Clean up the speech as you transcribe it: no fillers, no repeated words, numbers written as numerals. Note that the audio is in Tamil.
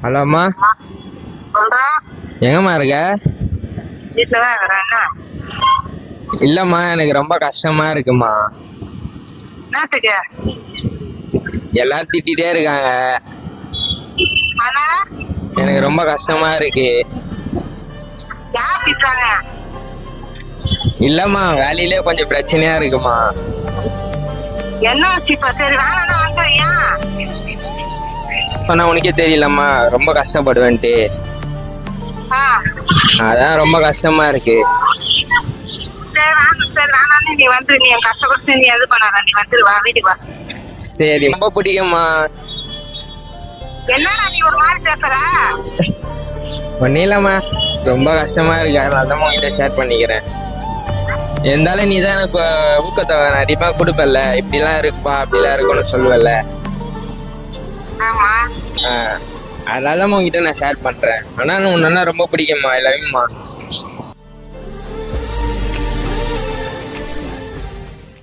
ஹலோ அம்மா, சொல்றா. எங்கம்மா இருக்க? வீட்டுலதான் இருக்கிறேன். இல்லம்மா, எனக்கு ரொம்ப கஷ்டமா இருக்குமா. என்னத்துக்கு? எல்லாரும் திட்டிகிட்டே இருக்காங்க. அதனால எனக்கு ரொம்ப கஷ்டமா இருக்கு. யார் திட்டுறாங்க? இல்லம்மா, வேலையிலே கொஞ்சம் பிரச்சனையா இருக்குமா. என்ன ஆச்சு இப்ப? சரி வேணாம் வந்துடுறியா? ஆனா உனக்கே தெரியலம்மா, ரொம்ப கஷ்டப்படுவேன்ட்டு. ஆ, அதான் ரொம்ப கஷ்டமா இருக்கு. சரி வேணாம் நீ வந்துரு. நீ என் கஷ்டப்பட்டு நீ எது பண்ணாத. நீ வந்துரு, வா வீட்டுக்கு வா. சரி, ரொம்ப பிடிக்கும்மா. என்னடா நீ ஒரு மாதிரி பேசுற? ஒன்னும் இல்லம்மா, ரொம்ப கஷ்டமா இருக்கு. அதனால தான் உங்ககிட்ட ஷேர் பண்ணிக்கிறேன். இருந்தாலும் நீ தான் எனக்கு ஊக்கத்தை அடிப்பா கொடுப்பல்ல. இப்படிலாம் இருக்குப்பா, அப்படிலாம் இருக்கும்னு சொல்லுவல்ல. ஆமா. அதனால தான் உங்ககிட்ட நான் ஷேர் பண்றேன். ஆனா உன்ன ரொம்ப பிடிக்கும்மா, எல்லாருமா.